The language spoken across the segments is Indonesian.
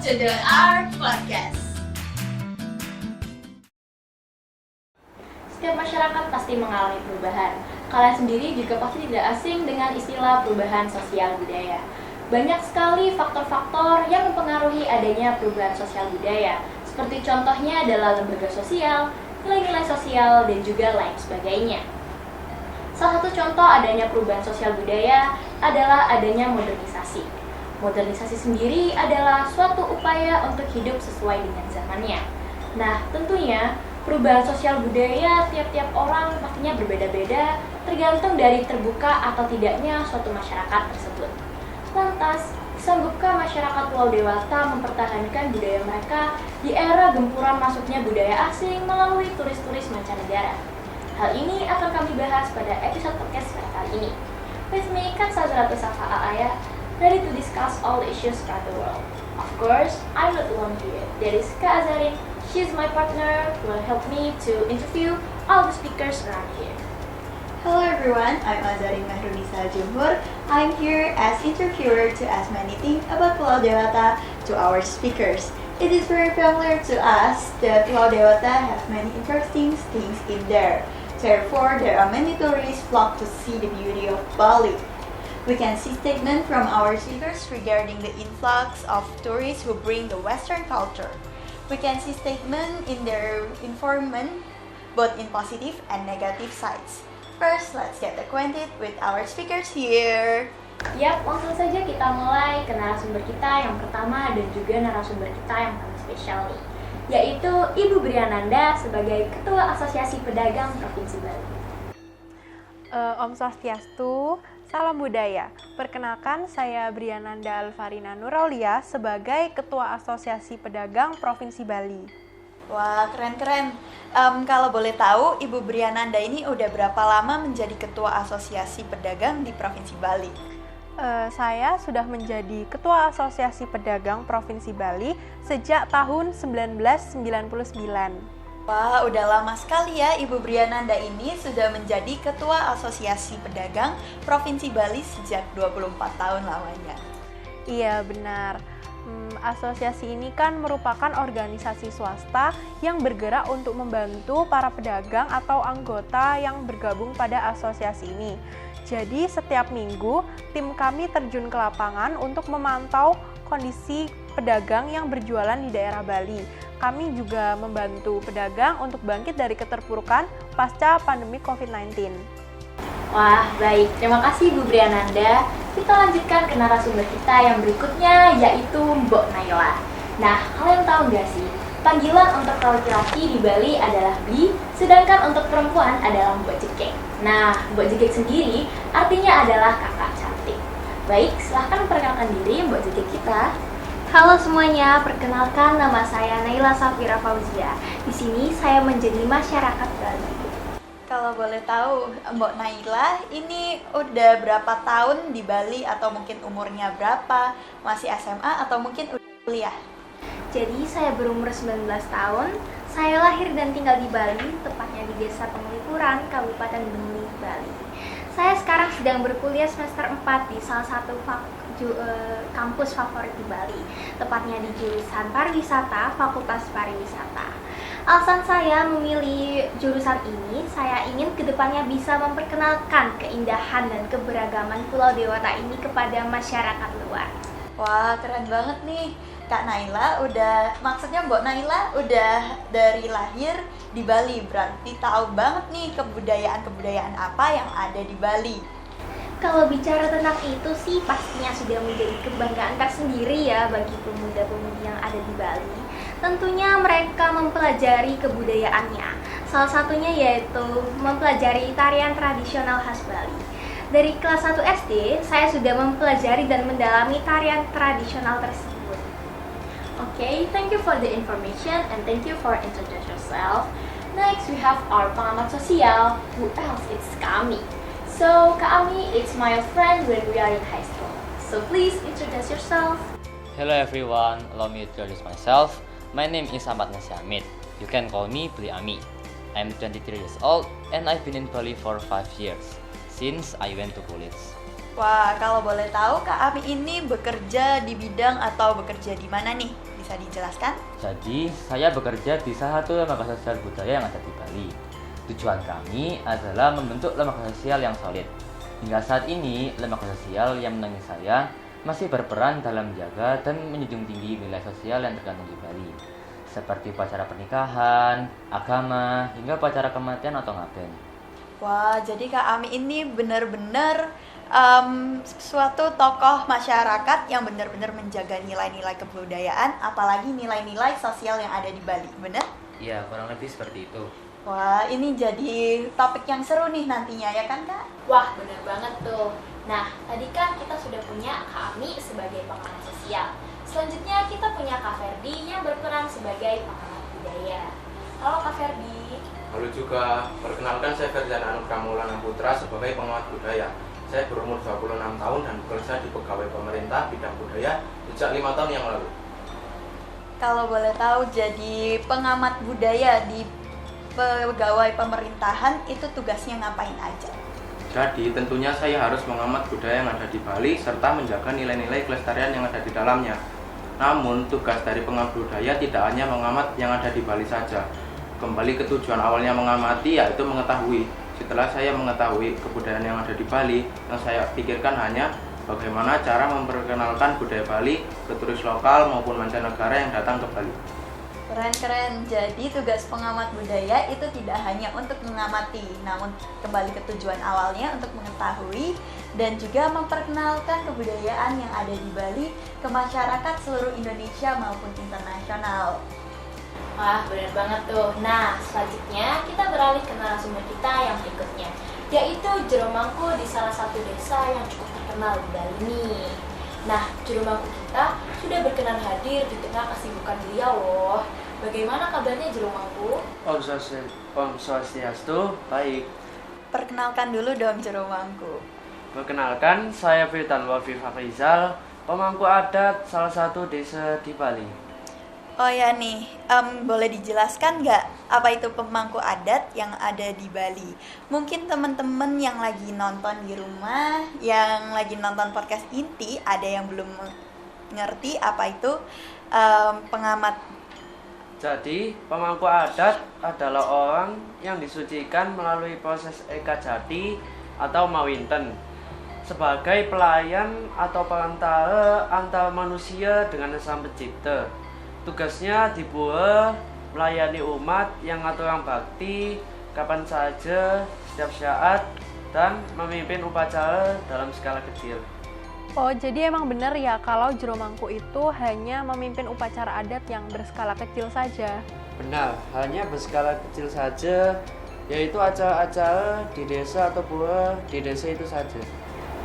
to the Art Podcast. Setiap masyarakat pasti mengalami perubahan. Kalian sendiri juga pasti tidak asing dengan istilah perubahan sosial budaya. Banyak sekali faktor-faktor yang mempengaruhi adanya perubahan sosial budaya. Seperti contohnya adalah lembaga sosial, nilai-nilai sosial, dan juga lain sebagainya. Salah satu contoh adanya perubahan sosial budaya adalah adanya modernisasi. Modernisasi sendiri adalah suatu upaya untuk hidup sesuai dengan zamannya. Nah, tentunya perubahan sosial budaya tiap-tiap orang pastinya berbeda-beda tergantung dari terbuka atau tidaknya suatu masyarakat tersebut. Lantas, sanggupkah masyarakat Pulau Dewata mempertahankan budaya mereka di era gempuran masuknya budaya asing melalui turis-turis mancanegara? Hal ini akan kami bahas pada episode podcast pada kali ini. With me, Kak Sadratu Safa Aaya, ready to discuss all the issues around the world. Of course, I'm not alone here. There is Kak Azarin. She's my partner who will help me to interview all the speakers around here. Hello everyone, I'm Azarin Mahrunisa Jumhur. I'm here as interviewer to ask many things about Pulau Dewata to our speakers. It is very familiar to us that Pulau Dewata has many interesting things in there. Therefore, there are many tourists flock to see the beauty of Bali. We can see statements from our speakers regarding the influx of tourists who bring the Western culture. We can see statements in their information, both in positive and negative sides. First, let's get acquainted with our speakers here. Yap, langsung saja kita mulai ke narasumber kita yang pertama dan juga narasumber kita yang paling spesial nih, yaitu Ibu Briananda sebagai Ketua Asosiasi Pedagang Provinsi Bali. Om Swastiastu, salam budaya. Perkenalkan, saya Briananda Alfarina Nuraulia sebagai Ketua Asosiasi Pedagang Provinsi Bali. Wah, keren-keren. Kalau boleh tahu, Ibu Briananda ini udah berapa lama menjadi Ketua Asosiasi Pedagang di Provinsi Bali? Saya sudah menjadi Ketua Asosiasi Pedagang Provinsi Bali sejak tahun 1999. Wah, udah lama sekali ya Ibu Briananda ini sudah menjadi Ketua Asosiasi Pedagang Provinsi Bali sejak 24 tahun lamanya. Iya, benar. Asosiasi ini kan merupakan organisasi swasta yang bergerak untuk membantu para pedagang atau anggota yang bergabung pada asosiasi ini. Jadi setiap minggu tim kami terjun ke lapangan untuk memantau kondisi pedagang yang berjualan di daerah Bali. Kami juga membantu pedagang untuk bangkit dari keterpurukan pasca pandemi COVID-19. Wah, baik. Terima kasih Bu Briananda. Kita lanjutkan ke narasumber kita yang berikutnya, yaitu Mbok Naila. Nah, kalian tahu nggak sih, panggilan untuk laki-laki di Bali adalah Bi, sedangkan untuk perempuan adalah Mbok Jekek. Nah, Mbok Jekek sendiri artinya adalah kakak cantik. Baik, silahkan perkenalkan diri Mbok Jekek kita. Halo semuanya, perkenalkan nama saya Naila Safira Fauzia. Di sini saya menjadi masyarakat Bali. Kalau boleh tahu, Mbok Naila ini udah berapa tahun di Bali atau mungkin umurnya berapa? Masih SMA atau mungkin udah kuliah? Jadi saya berumur 19 tahun. Saya lahir dan tinggal di Bali, tepatnya di Desa Penglipuran, Kabupaten Beni, Bali. Saya sekarang sedang berkuliah semester 4 di salah satu kampus favorit di Bali, tepatnya di jurusan pariwisata, Fakultas Pariwisata. Alasan saya memilih jurusan ini, saya ingin kedepannya bisa memperkenalkan keindahan dan keberagaman Pulau Dewata ini kepada masyarakat luar. Wah, keren banget nih. Kak Naila maksudnya Mbok Naila udah dari lahir di Bali, berarti tahu banget nih kebudayaan-kebudayaan apa yang ada di Bali. Kalau bicara tentang itu sih pastinya sudah menjadi kebanggaan tersendiri ya bagi pemuda-pemudi yang ada di Bali. Tentunya mereka mempelajari kebudayaannya. Salah satunya yaitu mempelajari tarian tradisional khas Bali. Dari kelas 1 SD, saya sudah mempelajari dan mendalami tarian tradisional tersebut. Okay, thank you for the information and thank you for introducing yourself. Next, we have our pengamat sosial. Who else? It's Kami. So, Kak Ami, it's my old friend when we are in high school. So, please introduce yourself. Hello everyone, allow me to introduce myself. My name is Ahmad Nasir Hamid. You can call me Bli Ami. I'm 23 years old and I've been in Bali for 5 years, since I went to college. Wah, kalau boleh tahu Kak Ami ini bekerja di bidang atau bekerja di mana nih? Bisa dijelaskan? Jadi, saya bekerja di salah satu lembaga sosial budaya yang ada di Bali. Tujuan kami adalah membentuk lembaga sosial yang solid. Hingga saat ini, lembaga sosial yang menemani saya masih berperan dalam menjaga dan menjunjung tinggi nilai sosial yang terkandung di Bali, seperti upacara pernikahan, agama, hingga upacara kematian atau ngaben. Wah, jadi Kak Ami ini benar-benar suatu tokoh masyarakat yang benar-benar menjaga nilai-nilai kebudayaan, apalagi nilai-nilai sosial yang ada di Bali, benar? Iya, kurang lebih seperti itu. Wah, ini jadi topik yang seru nih nantinya ya kan Kak? Wah, bener banget tuh. Nah, tadi kan kita sudah punya Kak Ami sebagai pengamat sosial. Selanjutnya kita punya Kak Ferdi yang berperan sebagai pengamat budaya. Halo Kak Ferdi. Halo juga, perkenalkan saya Ferdian Anugrah Maulana Putra sebagai pengamat budaya. Saya berumur 26 tahun dan bekerja di pegawai pemerintah bidang budaya sejak 5 tahun yang lalu. Kalau boleh tahu, jadi pengamat budaya di pegawai pemerintahan itu tugasnya ngapain aja? Jadi tentunya saya harus mengamat budaya yang ada di Bali serta menjaga nilai-nilai kelestarian yang ada di dalamnya. Namun tugas dari pengamat budaya tidak hanya mengamat yang ada di Bali saja. Kembali ke tujuan awalnya mengamati, yaitu mengetahui. Setelah saya mengetahui kebudayaan yang ada di Bali, yang saya pikirkan hanya bagaimana cara memperkenalkan budaya Bali ke turis lokal maupun mancanegara yang datang ke Bali. Keren-keren. Jadi tugas pengamat budaya itu tidak hanya untuk mengamati, namun kembali ke tujuan awalnya untuk mengetahui dan juga memperkenalkan kebudayaan yang ada di Bali ke masyarakat seluruh Indonesia maupun internasional. Wah, bener banget tuh. Nah, selanjutnya kita beralih ke narasumber kita yang berikutnya, yaitu Jero Mangku di salah satu desa yang cukup terkenal di Bali nih. Nah, Jero Mangku kita sudah berkenan hadir di tengah kesibukan beliau loh. Bagaimana kabarnya Jero Mangku? Om Swastiastu, baik. Perkenalkan dulu dong Jero Mangku. Perkenalkan, saya Firdan Wafi Farizal, pemangku adat salah satu desa di Bali. Oh ya nih, boleh dijelaskan nggak apa itu pemangku adat yang ada di Bali? Mungkin teman-teman yang lagi nonton di rumah, yang lagi nonton podcast Inti, ada yang belum ngerti apa itu pengamat. Jadi, pemangku adat adalah orang yang disucikan melalui proses eka jati atau mawinten sebagai pelayan atau perantara antar manusia dengan Sang Pencipta. Tugasnya dibuat melayani umat yang aturang bakti kapan saja, setiap saat, dan memimpin upacara dalam skala kecil. Oh, jadi emang benar ya kalau Jero Mangku itu hanya memimpin upacara adat yang berskala kecil saja? Benar, hanya berskala kecil saja, yaitu acara-acara di desa atau pura di desa itu saja.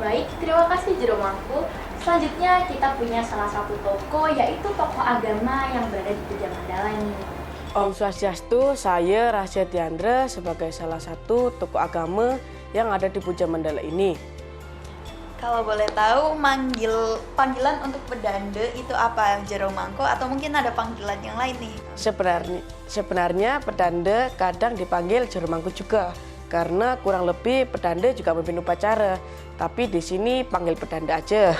Baik, terima kasih Jero Mangku. Selanjutnya kita punya salah satu tokoh, yaitu tokoh agama yang berada di Puja Mandala nih. Om Swastiastu, saya Rasya Diandra sebagai salah satu tokoh agama yang ada di Puja Mandala ini. Kalau boleh tahu, panggilan untuk pedande itu apa Jero Mangku, atau mungkin ada panggilan yang lain nih? Sebenarnya pedande kadang dipanggil Jero Mangku juga, karena kurang lebih pedande juga memimpin upacara. Tapi di sini panggil pedande aja.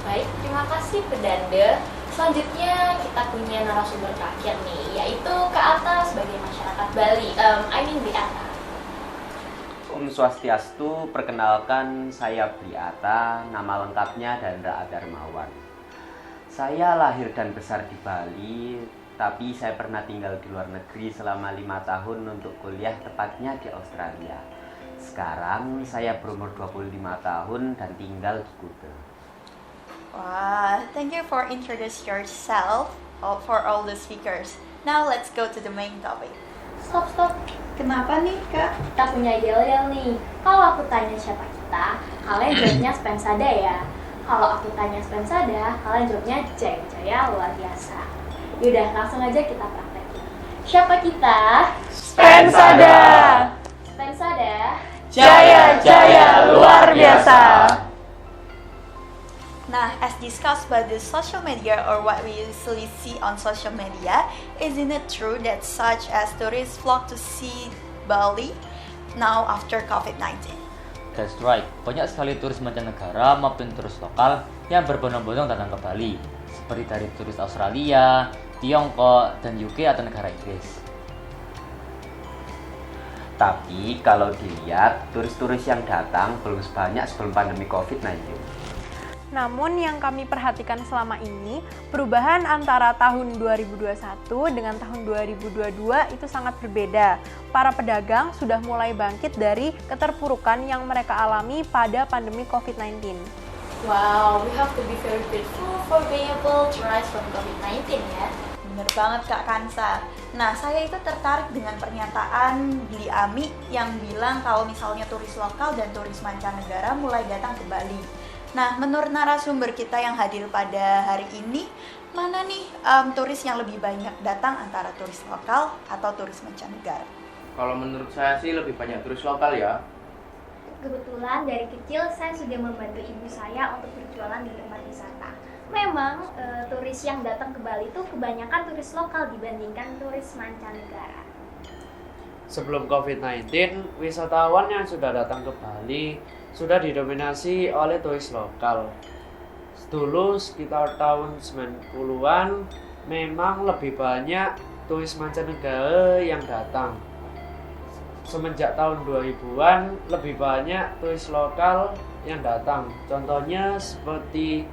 Baik, terima kasih pedande. Selanjutnya kita punya narasumber terakhir nih, yaitu Kak Atta sebagai masyarakat Bali. Bli Atta. Om Swastiastu, perkenalkan saya Bli Atta, nama lengkapnya Dandra Adarmawan. Saya lahir dan besar di Bali, tapi saya pernah tinggal di luar negeri selama 5 tahun untuk kuliah, tepatnya di Australia. Sekarang saya berumur 25 tahun dan tinggal di Kuta. Wah, thank you for introduce yourself for all the speakers. Now let's go to the main topic. Stop. Kenapa nih Kak? Kita punya yel-yel nih. Kalau aku tanya siapa kita, kalian jawabnya Spensada ya. Kalau aku tanya Spensada, kalian jawabnya Jaya luar biasa. Yaudah, langsung aja kita praktekin. Siapa kita? Spensada! Spensada. Jaya luar biasa! Nah, as discussed by the social media or what we usually see on social media, isn't it true that such as tourists flock to see Bali now after COVID-19? That's right, banyak sekali turis mancanegara maupun turis lokal yang berbondong-bondong datang ke Bali, seperti dari turis Australia, Tiongkok, dan UK atau negara Inggris. Tapi kalau dilihat, turis-turis yang datang belum sebanyak sebelum pandemi COVID-19. Namun yang kami perhatikan selama ini, perubahan antara tahun 2021 dengan tahun 2022 itu sangat berbeda. Para pedagang sudah mulai bangkit dari keterpurukan yang mereka alami pada pandemi COVID-19. Wow, we have to be very grateful for being able to rise from COVID-19 ya. Bener banget Kak Kansa. Nah, saya itu tertarik dengan pernyataan Billy Ami yang bilang kalau misalnya turis lokal dan turis mancanegara mulai datang ke Bali. Nah, menurut narasumber kita yang hadir pada hari ini, mana nih turis yang lebih banyak datang antara turis lokal atau turis mancanegara? Kalau menurut saya sih lebih banyak turis lokal ya. Kebetulan dari kecil saya sudah membantu ibu saya untuk berjualan di tempat wisata. Memang turis yang datang ke Bali itu kebanyakan turis lokal dibandingkan turis mancanegara. Sebelum COVID-19, wisatawan yang sudah datang ke Bali sudah didominasi oleh turis lokal. Dulu sekitar tahun 90-an memang lebih banyak turis mancanegara yang datang. Semenjak tahun 2000-an lebih banyak turis lokal yang datang. Contohnya seperti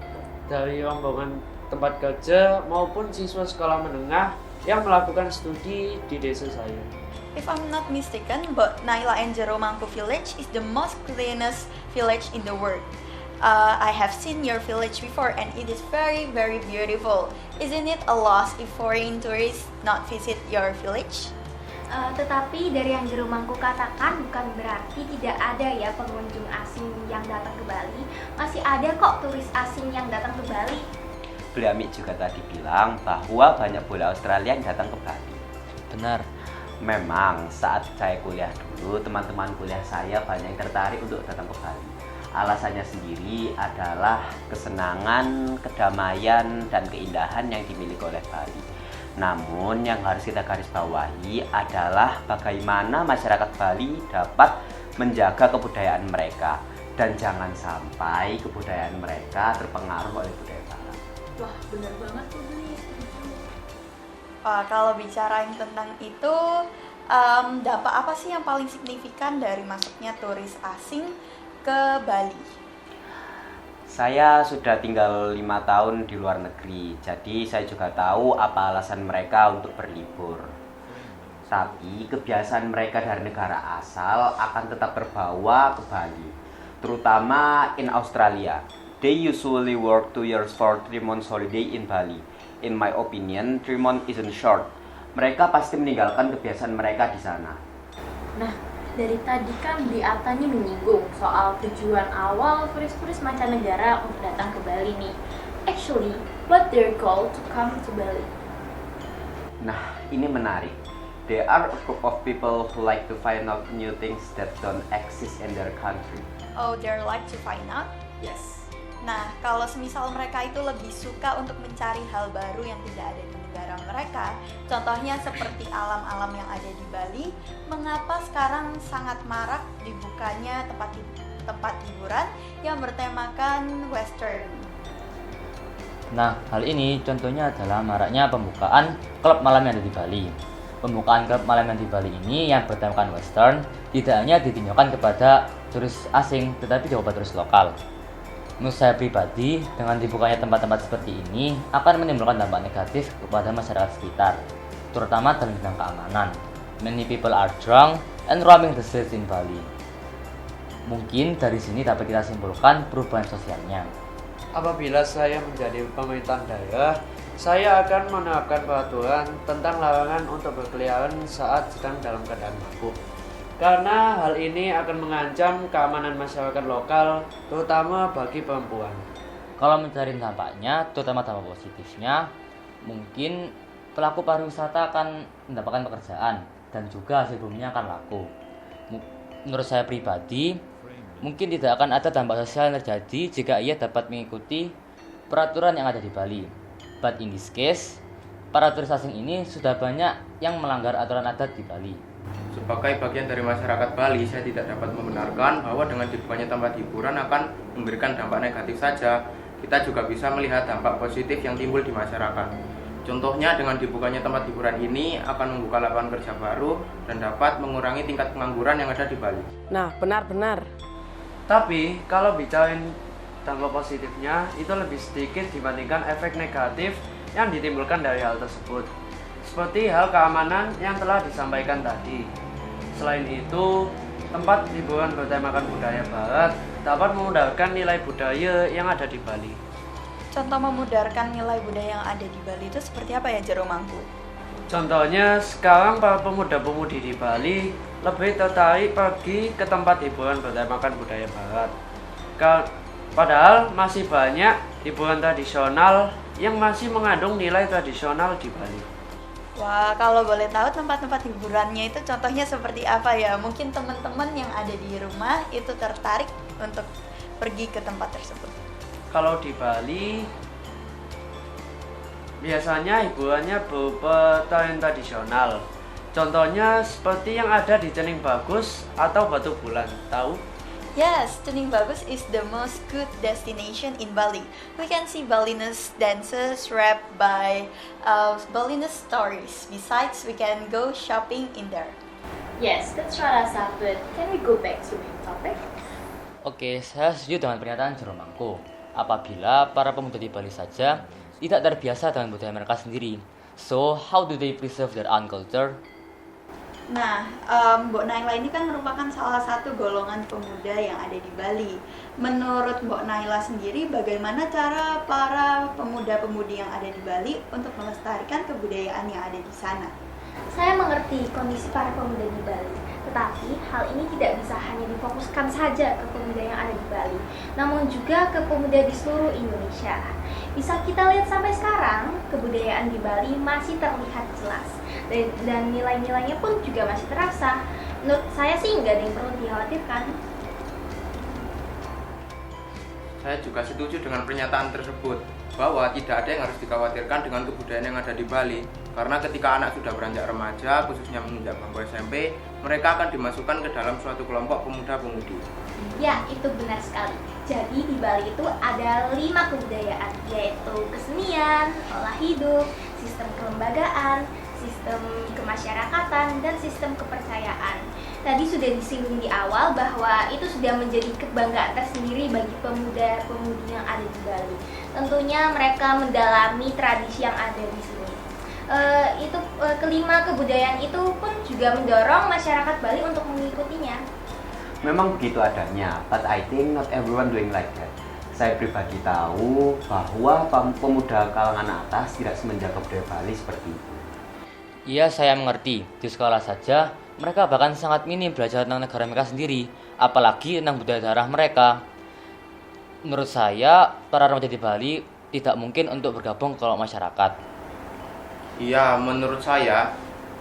dari rombongan tempat kerja maupun siswa sekolah menengah yang melakukan studi di desa saya. If I'm not mistaken, but Naila and Jeromangku village is the most cleanest village in the world. I have seen your village before and it is very, very beautiful. Isn't it a loss if foreign tourists not visit your village? Tetapi dari yang Jeromangku katakan bukan berarti tidak ada ya pengunjung asing yang datang ke Bali. Masih ada kok turis asing yang datang ke Bali. Beliami juga tadi bilang bahwa banyak bule Australia yang datang ke Bali. Benar. Memang saat saya kuliah dulu, teman-teman kuliah saya banyak yang tertarik untuk datang ke Bali. Alasannya sendiri adalah kesenangan, kedamaian, dan keindahan yang dimiliki oleh Bali. Namun yang harus kita garis bawahi adalah bagaimana masyarakat Bali dapat menjaga kebudayaan mereka. Dan jangan sampai kebudayaan mereka terpengaruh oleh budaya Barat. Wah, benar banget tuh Beli. Kalau bicarain tentang itu, dampak apa sih yang paling signifikan dari masuknya turis asing ke Bali? Saya sudah tinggal 5 tahun di luar negeri, jadi saya juga tahu apa alasan mereka untuk berlibur. Tapi kebiasaan mereka dari negara asal akan tetap terbawa ke Bali, terutama in Australia. They usually work 2 years for 3 months holiday in Bali. In my opinion, 3 months isn't short. Mereka pasti meninggalkan kebiasaan mereka di sana. Nah, dari tadi kan Bli Atta nih menyinggung soal tujuan awal turis-turis mancanegara untuk datang ke Bali nih. Actually, what their goal to come to Bali? Nah, ini menarik. They are a group of people who like to find out new things that don't exist in their country. Oh, they like to find out? Yes. Nah, kalau semisal mereka itu lebih suka untuk mencari hal baru yang tidak ada di negara mereka, contohnya seperti alam-alam yang ada di Bali, mengapa sekarang sangat marak dibukanya tempat hiburan yang bertemakan Western? Nah, hal ini contohnya adalah maraknya pembukaan klub malam yang ada di Bali. Pembukaan klub malam yang di Bali ini yang bertemakan Western tidak hanya ditunjukkan kepada turis asing, tetapi juga kepada turis lokal. Menurut saya pribadi, dengan dibukanya tempat-tempat seperti ini akan menimbulkan dampak negatif kepada masyarakat sekitar, terutama dalam bidang keamanan. Many people are drunk and roaming the streets in Bali. Mungkin dari sini dapat kita simpulkan perubahan sosialnya. Apabila saya menjadi pemerintahan daerah, saya akan menerapkan peraturan tentang larangan untuk berkeliaran saat sedang dalam keadaan mabuk. Karena hal ini akan mengancam keamanan masyarakat lokal, terutama bagi perempuan. Kalau mencari dampaknya, terutama dampak positifnya, mungkin pelaku pariwisata akan mendapatkan pekerjaan dan juga hasil buminya akan laku. Menurut saya pribadi, mungkin tidak akan ada dampak sosial yang terjadi jika ia dapat mengikuti peraturan yang ada di Bali. But in this case, para turis asing ini sudah banyak yang melanggar aturan adat di Bali. Sebagai bagian dari masyarakat Bali, saya tidak dapat membenarkan bahwa dengan dibukanya tempat hiburan akan memberikan dampak negatif saja. Kita juga bisa melihat dampak positif yang timbul di masyarakat. Contohnya dengan dibukanya tempat hiburan ini akan membuka lapangan kerja baru dan dapat mengurangi tingkat pengangguran yang ada di Bali. Nah, benar-benar. Tapi kalau bicarain dampak positifnya itu lebih sedikit dibandingkan efek negatif yang ditimbulkan dari hal tersebut. Seperti hal keamanan yang telah disampaikan tadi. Selain itu, tempat hiburan bertemakan budaya barat dapat memudarkan nilai budaya yang ada di Bali. Contoh memudarkan nilai budaya yang ada di Bali itu seperti apa ya, Jero Mangku? Contohnya, sekarang para pemuda-pemudi di Bali lebih tertarik pergi ke tempat hiburan bertemakan budaya barat. Padahal masih banyak hiburan tradisional yang masih mengandung nilai tradisional di Bali. Wah, kalau boleh tahu tempat-tempat hiburannya itu contohnya seperti apa ya? Mungkin teman-teman yang ada di rumah itu tertarik untuk pergi ke tempat tersebut. Kalau di Bali, biasanya hiburannya berupa tarian tradisional. Contohnya seperti yang ada di Cening Bagus atau Batu Bulan, tahu? Yes, Cening Bagus is the most good destination in Bali. We can see Balinese dances rap by Balinese stories. Besides, we can go shopping in there. Yes, that's Rasa, but can we go back to main topic? Oke, saya setuju dengan pernyataan Jero Mangku. Apabila para pemuda di Bali saja tidak terbiasa dengan budaya mereka sendiri, so how do they preserve their own culture? Nah, Mbok Naila ini kan merupakan salah satu golongan pemuda yang ada di Bali. Menurut Mbok Naila sendiri, bagaimana cara para pemuda-pemudi yang ada di Bali untuk melestarikan kebudayaan yang ada di sana? Saya mengerti kondisi para pemuda di Bali, tetapi hal ini tidak bisa hanya difokuskan saja ke pemuda yang ada di Bali, namun juga ke pemuda di seluruh Indonesia. Bisa kita lihat sampai sekarang, kebudayaan di Bali masih terlihat jelas, dan nilai-nilainya pun juga masih terasa. Menurut saya sih nggak ada yang perlu dikhawatirkan. Saya juga setuju dengan pernyataan tersebut, bahwa tidak ada yang harus dikhawatirkan dengan kebudayaan yang ada di Bali. Karena ketika anak sudah beranjak remaja, khususnya menginjak bangku SMP, mereka akan dimasukkan ke dalam suatu kelompok pemuda-pemudi. Ya, itu benar sekali. Jadi di Bali itu ada 5 kebudayaan, yaitu kesenian, olah hidup, sistem kelembagaan, sistem kemasyarakatan, dan sistem kepercayaan. Tadi sudah disinggung di awal bahwa itu sudah menjadi kebanggaan tersendiri bagi pemuda-pemudi yang ada di Bali. Tentunya mereka mendalami tradisi yang ada di sini. Kelima kebudayaan itu pun juga mendorong masyarakat Bali untuk mengikutinya. Memang begitu adanya, but I think not everyone doing like that. Saya pribadi tahu bahwa pemuda kalangan atas tidak semenjaga budaya Bali seperti itu. Iya, saya mengerti. Di sekolah saja, mereka bahkan sangat minim belajar tentang negara mereka sendiri, apalagi tentang budaya daerah mereka. Menurut saya, para remaja di Bali tidak mungkin untuk bergabung ke kelompok masyarakat. Iya, menurut saya,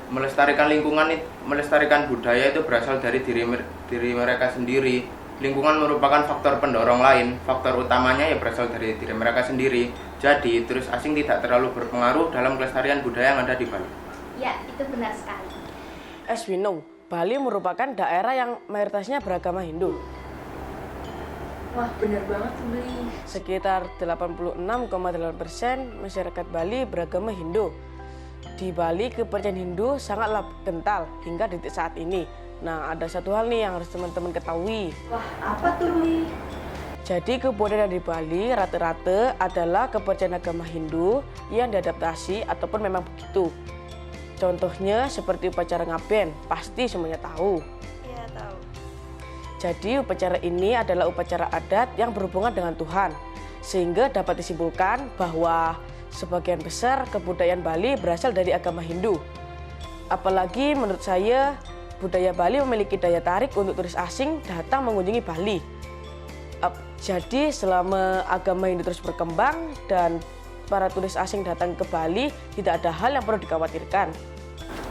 melestarikan lingkungan, melestarikan budaya itu berasal dari diri mereka sendiri. Lingkungan merupakan faktor pendorong lain. Faktor utamanya ya berasal dari diri mereka sendiri. Jadi, turis asing tidak terlalu berpengaruh dalam kelestarian budaya yang ada di Bali. Ya, itu benar sekali. As we know, Bali merupakan daerah yang mayoritasnya beragama Hindu. Wah, benar banget tuh Beli. Sekitar 86,8% masyarakat Bali beragama Hindu. Di Bali, kepercayaan Hindu sangatlah kental hingga detik saat ini. Nah, ada satu hal nih yang harus teman-teman ketahui. Wah, apa tuh, Li? Jadi, kebudayaan di Bali rata-rata adalah kepercayaan agama Hindu yang diadaptasi ataupun memang begitu. Contohnya seperti upacara ngaben, pasti semuanya tahu. Iya, tahu. Jadi, upacara ini adalah upacara adat yang berhubungan dengan Tuhan, sehingga dapat disimpulkan bahwa sebagian besar kebudayaan Bali berasal dari agama Hindu. Apalagi menurut saya, budaya Bali memiliki daya tarik untuk turis asing datang mengunjungi Bali. Jadi selama agama Hindu terus berkembang dan para turis asing datang ke Bali, tidak ada hal yang perlu dikhawatirkan.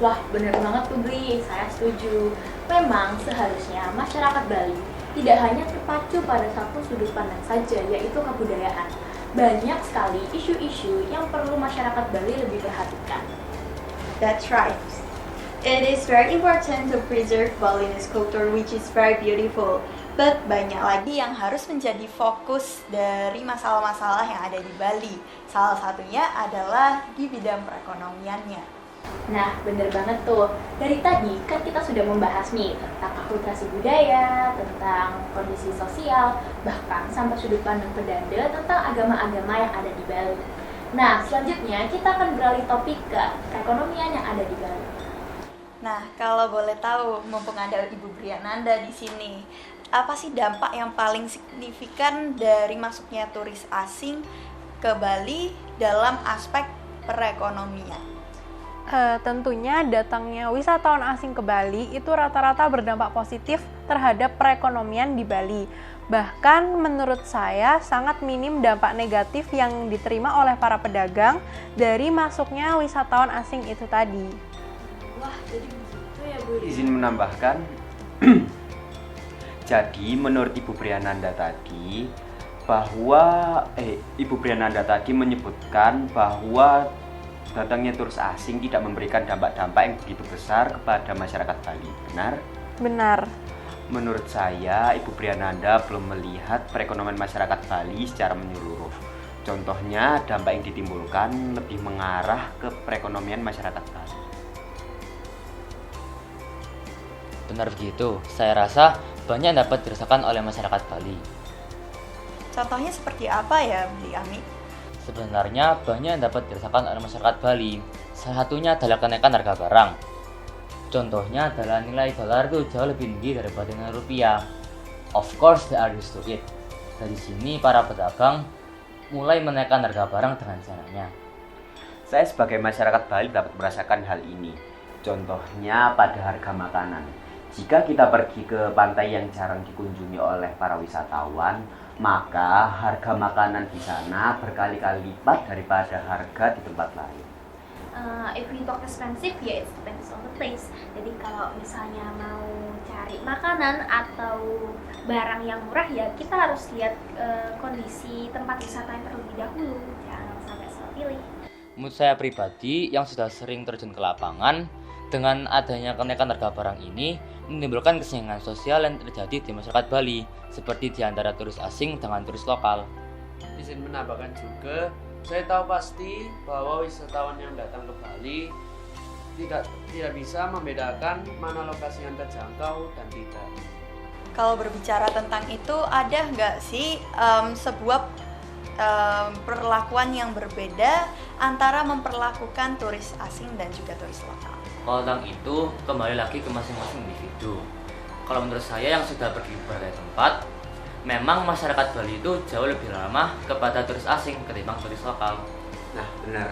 Wah, benar banget tuh Bli, saya setuju. Memang seharusnya masyarakat Bali tidak hanya terpacu pada satu sudut pandang saja, yaitu kebudayaan. Banyak sekali isu-isu yang perlu masyarakat Bali lebih perhatikan. That's right. It is very important to preserve Balinese culture which is very beautiful. But banyak lagi yang harus menjadi fokus dari masalah-masalah yang ada di Bali. Salah satunya adalah di bidang perekonomiannya. Nah, bener banget tuh. Dari tadi kan kita sudah membahas nih tentang akulturasi budaya, tentang kondisi sosial, bahkan sampai sudut pandang pedanda tentang agama-agama yang ada di Bali. Nah, selanjutnya kita akan beralih topik ke perekonomian yang ada di Bali. Nah, kalau boleh tahu, mumpung ada Ibu Briananda di sini, apa sih dampak yang paling signifikan dari masuknya turis asing ke Bali dalam aspek perekonomian? Tentunya datangnya wisatawan asing ke Bali itu rata-rata berdampak positif terhadap perekonomian di Bali. Bahkan menurut saya sangat minim dampak negatif yang diterima oleh para pedagang dari masuknya wisatawan asing itu tadi. Wah, jadi begitu ya Bu? Izin menambahkan, jadi menurut Ibu Briananda tadi Ibu Briananda tadi menyebutkan bahwa datangnya turis asing tidak memberikan dampak-dampak yang begitu besar kepada masyarakat Bali, benar? Benar. Menurut saya, Ibu Briananda belum melihat perekonomian masyarakat Bali secara menyeluruh. Contohnya, dampak yang ditimbulkan lebih mengarah ke perekonomian masyarakat Bali. Benar begitu, saya rasa banyak yang dapat dirasakan oleh masyarakat Bali. Contohnya seperti apa ya, Bu Ami? Sebenarnya banyak yang dapat dirasakan oleh masyarakat Bali. Salah satunya adalah kenaikan harga barang. Contohnya adalah nilai dolar itu jauh lebih tinggi daripada nilai rupiah. Of course they are used to it. Dari sini para pedagang mulai menaikkan harga barang dengan caranya. Saya sebagai masyarakat Bali dapat merasakan hal ini. Contohnya pada harga makanan. Jika kita pergi ke pantai yang jarang dikunjungi oleh para wisatawan, maka harga makanan di sana berkali-kali lipat daripada harga di tempat lain. If we talk expensive, ya it depends on the place. Jadi kalau misalnya mau cari makanan atau barang yang murah, ya kita harus lihat kondisi tempat wisata yang terlebih dahulu. Jangan sampai salah pilih. Menurut saya pribadi yang sudah sering terjun ke lapangan, dengan adanya kenaikan harga barang ini menimbulkan kesenjangan sosial yang terjadi di masyarakat Bali, seperti di antara turis asing dengan turis lokal. Izin menambahkan juga, saya tahu pasti bahwa wisatawan yang datang ke Bali tidak bisa membedakan mana lokasi yang terjangkau dan tidak. Kalau berbicara tentang itu, ada nggak sih sebuah perlakuan yang berbeda antara memperlakukan turis asing dan juga turis lokal? Kalau tentang itu, kembali lagi ke masing-masing individu. Kalau menurut saya yang sudah pergi ke berbagai tempat, memang masyarakat Bali itu jauh lebih ramah kepada turis asing ketimbang turis lokal. Nah, benar.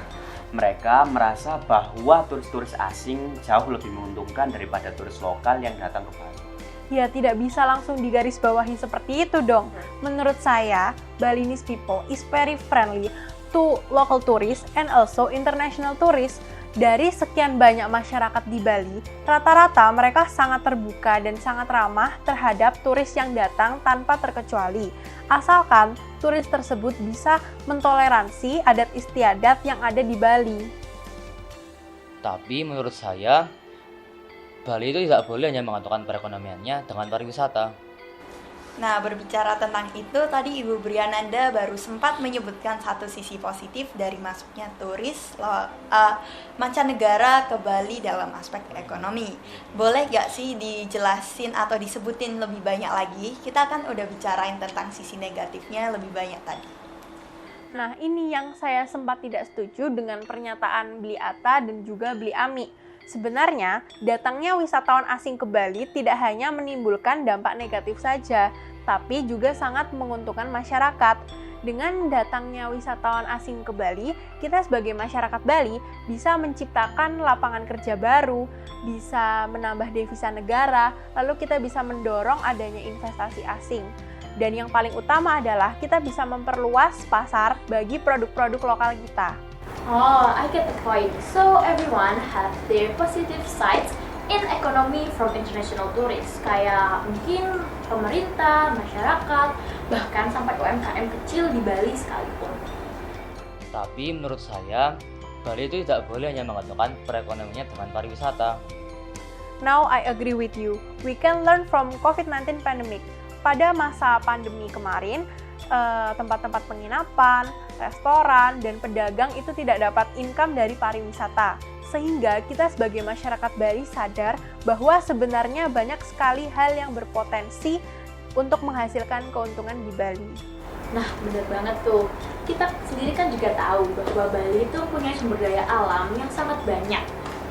Mereka merasa bahwa turis-turis asing jauh lebih menguntungkan daripada turis lokal yang datang ke Bali. Ya, tidak bisa langsung digarisbawahi seperti itu dong. Menurut saya, Balinese people is very friendly to local tourists and also international tourists. Dari sekian banyak masyarakat di Bali, rata-rata mereka sangat terbuka dan sangat ramah terhadap turis yang datang tanpa terkecuali. Asalkan turis tersebut bisa mentoleransi adat istiadat yang ada di Bali. Tapi menurut saya, Bali itu tidak boleh hanya menggantungkan perekonomiannya dengan pariwisata. Nah, berbicara tentang itu, tadi Ibu Briananda baru sempat menyebutkan satu sisi positif dari masuknya turis mancanegara ke Bali dalam aspek ekonomi. Boleh gak sih dijelasin atau disebutin lebih banyak lagi? Kita kan udah bicarain tentang sisi negatifnya lebih banyak tadi. Nah, ini yang saya sempat tidak setuju dengan pernyataan Bli Atta dan juga Bli Ami. Sebenarnya, datangnya wisatawan asing ke Bali tidak hanya menimbulkan dampak negatif saja, tapi juga sangat menguntungkan masyarakat. Dengan datangnya wisatawan asing ke Bali, kita sebagai masyarakat Bali bisa menciptakan lapangan kerja baru, bisa menambah devisa negara, lalu kita bisa mendorong adanya investasi asing. Dan yang paling utama adalah kita bisa memperluas pasar bagi produk-produk lokal kita. Oh, I get the point. So everyone have their positive sides in economy from international tourists. Kayak mungkin pemerintah, masyarakat, bahkan sampai UMKM kecil di Bali sekalipun. Tapi menurut saya, Bali itu tidak boleh hanya menggantungkan perekonomiannya dengan pariwisata. Now I agree with you. We can learn from COVID-19 pandemic. Pada masa pandemi kemarin, tempat-tempat penginapan, restoran, dan pedagang itu tidak dapat income dari pariwisata. Sehingga kita sebagai masyarakat Bali sadar bahwa sebenarnya banyak sekali hal yang berpotensi untuk menghasilkan keuntungan di Bali. Nah, benar banget tuh. Kita sendiri kan juga tahu bahwa Bali itu punya sumber daya alam yang sangat banyak.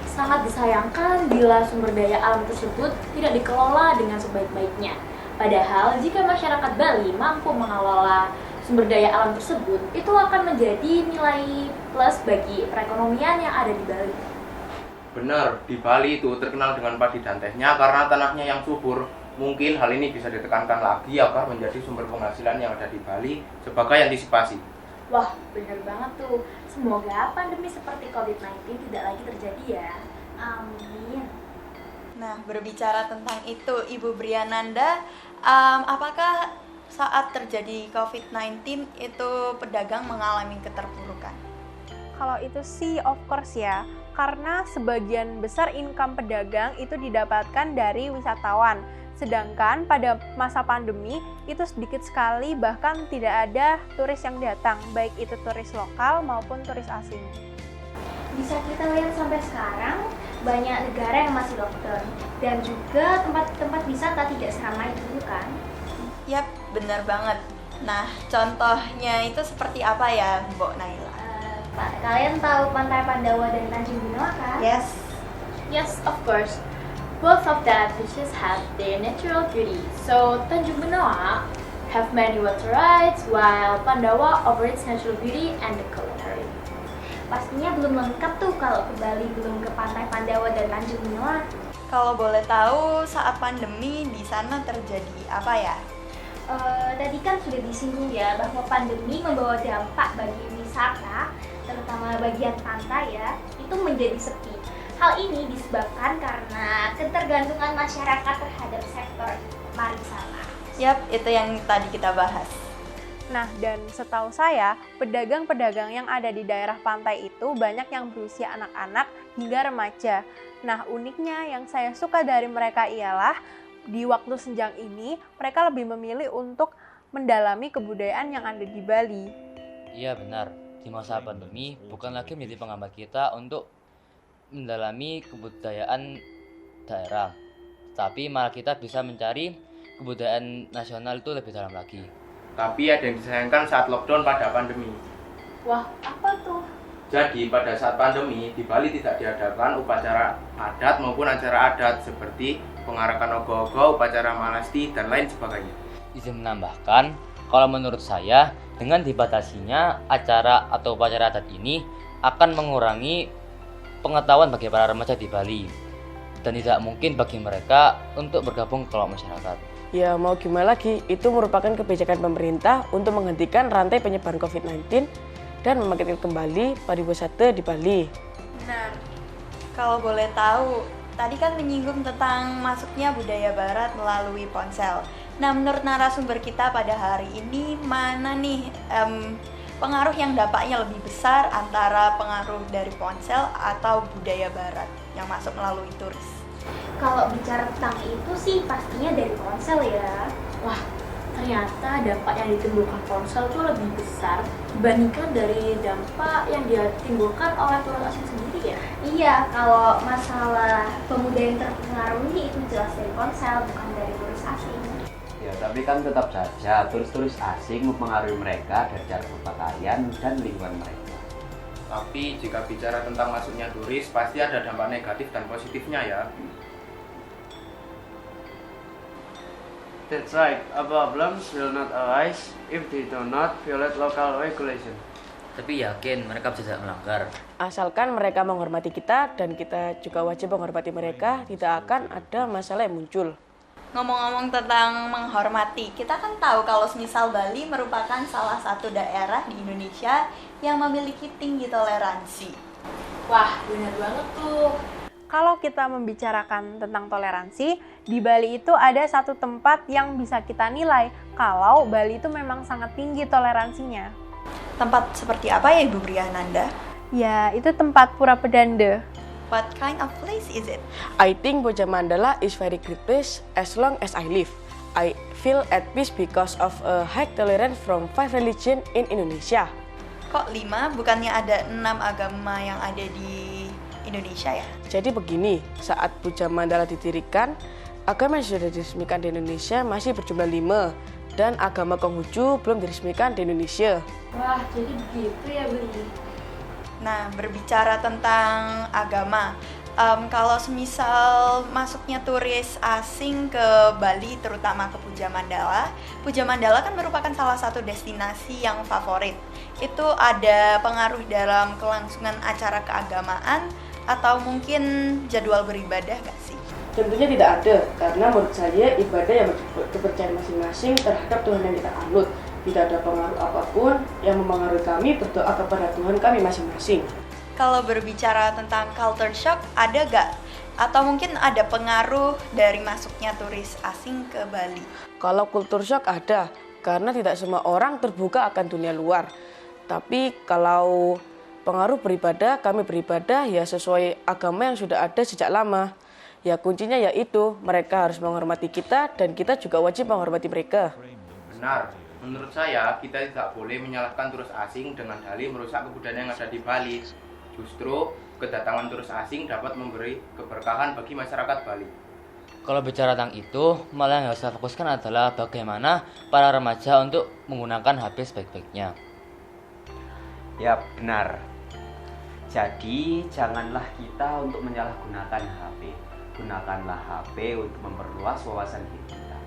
Sangat disayangkan bila sumber daya alam tersebut tidak dikelola dengan sebaik-baiknya. Padahal jika masyarakat Bali mampu mengelola sumber daya alam tersebut, itu akan menjadi nilai plus bagi perekonomian yang ada di Bali. Benar, di Bali itu terkenal dengan padi dan tehnya karena tanahnya yang subur. Mungkin hal ini bisa ditekankan lagi agar menjadi sumber penghasilan yang ada di Bali sebagai antisipasi. Wah, benar banget tuh. Semoga pandemi seperti COVID-19 tidak lagi terjadi ya. Amin. Nah, berbicara tentang itu, Ibu Briananda, apakah saat terjadi COVID-19 itu pedagang mengalami keterpurukan? Kalau itu sih of course ya, karena sebagian besar income pedagang itu didapatkan dari wisatawan. Sedangkan pada masa pandemi itu sedikit sekali, bahkan tidak ada turis yang datang, baik itu turis lokal maupun turis asing. Bisa kita lihat sampai sekarang, banyak negara yang masih lockdown, dan juga tempat-tempat wisata tidak seramai dulu kan? Yap, benar banget. Nah, contohnya itu seperti apa ya, Mbok Naila? Kalian tahu Pantai Pandawa dan Tanjung Benoa kan? Yes. Yes, of course. Both of that beaches have their natural beauty. So Tanjung Benoa have many water rides, while Pandawa offers natural beauty and the culinary. Pastinya belum lengkap tuh kalau ke Bali belum ke Pantai Pandawa dan Tanjung Benoa. Kalau boleh tahu, saat pandemi di sana terjadi apa ya? Tadi kan sudah disinggung ya bahwa pandemi membawa dampak bagi wisata, terutama bagian pantai ya, itu menjadi sepi. Hal ini disebabkan karena ketergantungan masyarakat terhadap sektor pariwisata. Yap, itu yang tadi kita bahas. Nah, dan setahu saya, pedagang-pedagang yang ada di daerah pantai itu banyak yang berusia anak-anak hingga remaja. Nah, uniknya yang saya suka dari mereka ialah di waktu senjang ini, mereka lebih memilih untuk mendalami kebudayaan yang ada di Bali. Iya benar, di masa pandemi bukan lagi menjadi penghambat kita untuk mendalami kebudayaan daerah, tapi malah kita bisa mencari kebudayaan nasional itu lebih dalam lagi. Tapi ada yang disayangkan saat lockdown pada pandemi. Wah, apa tuh? Jadi pada saat pandemi di Bali tidak diadakan upacara adat maupun acara adat seperti pengarakan ogoh-ogoh, upacara malasti, dan lain sebagainya. Izin menambahkan, kalau menurut saya dengan dibatasinya acara atau upacara adat ini akan mengurangi pengetahuan bagi para remaja di Bali dan tidak mungkin bagi mereka untuk bergabung ke kelompok masyarakat. Ya mau gimana lagi, itu merupakan kebijakan pemerintah untuk menghentikan rantai penyebaran COVID-19 dan membangkitkan kembali pariwisata di Bali. Benar. Kalau boleh tahu, tadi kan menyinggung tentang masuknya budaya barat melalui ponsel. Nah, menurut narasumber kita pada hari ini, mana nih pengaruh yang dampaknya lebih besar antara pengaruh dari ponsel atau budaya barat yang masuk melalui turis? Kalau bicara tentang itu sih pastinya dari ponsel ya. Wah, ternyata dampak yang ditimbulkan ponsel itu lebih besar dibandingkan dari dampak yang ditimbulkan oleh turis asing sendiri ya? Iya, kalau masalah pemuda yang terpengaruhi itu jelas dari ponsel, bukan dari turis asing. Ya, tapi kan tetap saja turis-turis asing mempengaruhi mereka dari cara berpakaian dan lingkungan mereka. Tapi jika bicara tentang masuknya turis, pasti ada dampak negatif dan positifnya ya. That's right, a problems will not arise if they do not violate local regulation. Tapi yakin mereka bisa melanggar. Asalkan mereka menghormati kita dan kita juga wajib menghormati mereka, tidak akan ada masalah yang muncul. Ngomong-ngomong tentang menghormati, kita kan tahu kalau misal Bali merupakan salah satu daerah di Indonesia yang memiliki tinggi toleransi. Wah, benar banget tuh. Kalau kita membicarakan tentang toleransi, di Bali itu ada satu tempat yang bisa kita nilai kalau Bali itu memang sangat tinggi toleransinya. Tempat seperti apa ya Ibu Briananda? Ya, itu tempat Pura Pedanda. What kind of place is it? I think Bojamandala is very great place as long as I live. I feel at peace because of a high tolerance from 5 religion in Indonesia. Kok 5? Bukannya ada 6 agama yang ada di Indonesia ya? Jadi begini, saat Bojamandala didirikan, agama yang sudah diresmikan di Indonesia masih berjumlah 5 dan agama Konghucu belum diresmikan di Indonesia. Wah, jadi begitu ya, Beli. Nah, berbicara tentang agama, kalau semisal masuknya turis asing ke Bali, terutama ke Puja Mandala kan merupakan salah satu destinasi yang favorit. Itu ada pengaruh dalam kelangsungan acara keagamaan atau mungkin jadwal beribadah gak sih? Tentunya tidak ada, karena menurut saya ibadah yang kepercayaan masing-masing terhadap Tuhan yang kita anut. Tidak ada pengaruh apapun yang mempengaruhi kami berdoa kepada Tuhan kami masing-masing. Kalau berbicara tentang culture shock, ada gak? Atau mungkin ada pengaruh dari masuknya turis asing ke Bali? Kalau culture shock ada, karena tidak semua orang terbuka akan dunia luar. Tapi kalau pengaruh beribadah, kami beribadah ya sesuai agama yang sudah ada sejak lama. Ya kuncinya yaitu mereka harus menghormati kita dan kita juga wajib menghormati mereka. Benar. Menurut saya, kita tidak boleh menyalahkan turis asing dengan dalih merusak kebudayaan yang ada di Bali. Justru, kedatangan turis asing dapat memberi keberkahan bagi masyarakat Bali. Kalau bicara tentang itu, malah yang harus kita fokuskan adalah bagaimana para remaja untuk menggunakan HP sebaik-baiknya. Ya benar. Jadi janganlah kita untuk menyalahgunakan HP. Gunakanlah HP untuk memperluas wawasan diri kita.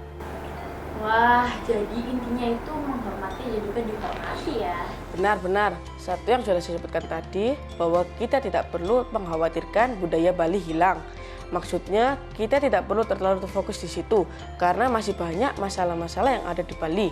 Wah, jadi intinya itu menghormati dan juga dihormati ya. Benar-benar, satu yang sudah saya sebutkan tadi, bahwa kita tidak perlu mengkhawatirkan budaya Bali hilang. Maksudnya, kita tidak perlu terlalu terfokus di situ, karena masih banyak masalah-masalah yang ada di Bali.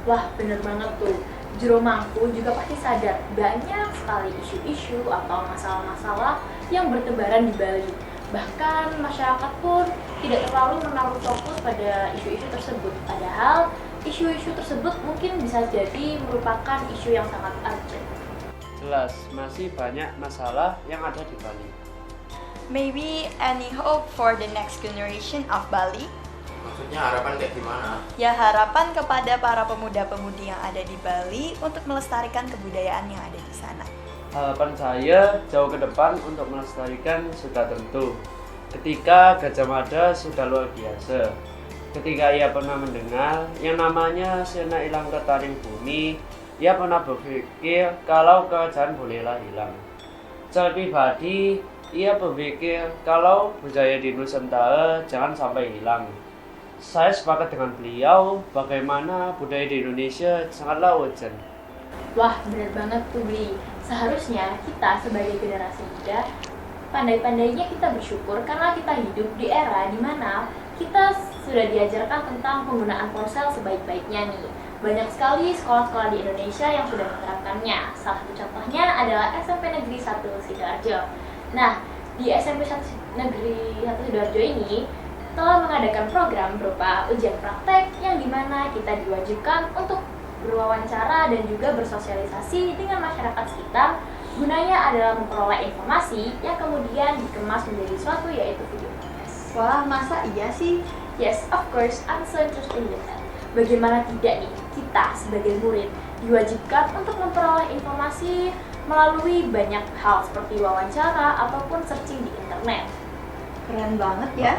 Wah, bener banget tuh. Jero Mangku juga pasti sadar banyak sekali isu-isu atau masalah-masalah yang bertebaran di Bali. Bahkan masyarakat pun tidak terlalu menaruh fokus pada isu-isu tersebut. Padahal isu-isu tersebut mungkin bisa jadi merupakan isu yang sangat urgent. Jelas, masih banyak masalah yang ada di Bali. Maybe any hope for the next generation of Bali? Maksudnya harapan kayak gimana? Ya harapan kepada para pemuda-pemudi yang ada di Bali untuk melestarikan kebudayaan yang ada di sana. Harapan saya jauh ke depan untuk melestarikan sudah tentu. Ketika Gajah Mada sudah luar biasa. Ketika ia pernah mendengar yang namanya Sena Ilang Ketaring Bumi, ia pernah berpikir kalau kerajaan bolehlah hilang. Secara pribadi, ia berpikir kalau budaya di Nusantara jangan sampai hilang. Saya sepakat dengan beliau bagaimana budaya di Indonesia sangatlah urgent. Wah, bener banget tuh, Bli. Seharusnya kita sebagai generasi muda, pandai-pandainya kita bersyukur karena kita hidup di era di mana kita sudah diajarkan tentang penggunaan ponsel sebaik-baiknya nih. Banyak sekali sekolah-sekolah di Indonesia yang sudah menerapkannya. Salah satu contohnya adalah SMP Negeri 1 Sidoarjo. Nah, di SMP Negeri 1 Sidoarjo ini telah mengadakan program berupa ujian praktek yang dimana kita diwajibkan untuk berwawancara dan juga bersosialisasi dengan masyarakat sekitar. Gunanya adalah memperoleh informasi yang kemudian dikemas menjadi suatu yaitu video podcast. Wah, masa iya sih? Yes, of course, I'm so interested in that. Bagaimana tidak nih, kita sebagai murid diwajibkan untuk memperoleh informasi melalui banyak hal seperti wawancara ataupun searching di internet. Keren banget ya.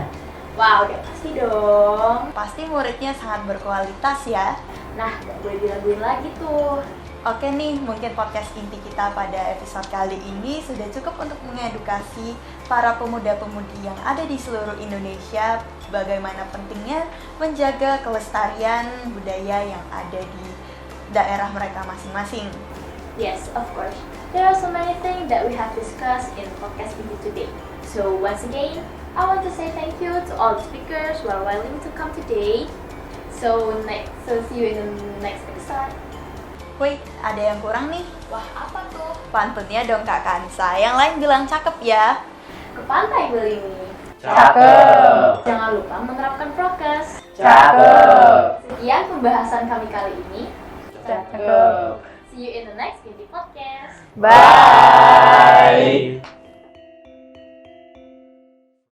Wow, udah pasti dong. Pasti muridnya sangat berkualitas ya. Nah, gak boleh diraguin lagi tuh. Oke nih, mungkin podcast inti kita pada episode kali ini sudah cukup untuk mengedukasi para pemuda-pemudi yang ada di seluruh Indonesia bagaimana pentingnya menjaga kelestarian budaya yang ada di daerah mereka masing-masing. Yes, of course. There are so many things that we have discussed in podcast inti today. So once again, I want to say thank you to all the speakers who are willing to come today. So see you in the next episode. Wait, ada yang kurang nih. Wah, apa tuh? Pantunnya dong Kak Kansa. Yang lain bilang cakep ya. Ke pantai beli ini. Cakep. Jangan lupa menerapkan prokes. Cakep. Sekian pembahasan kami kali ini. Cakep. See you in the next Inti Podcast. Bye.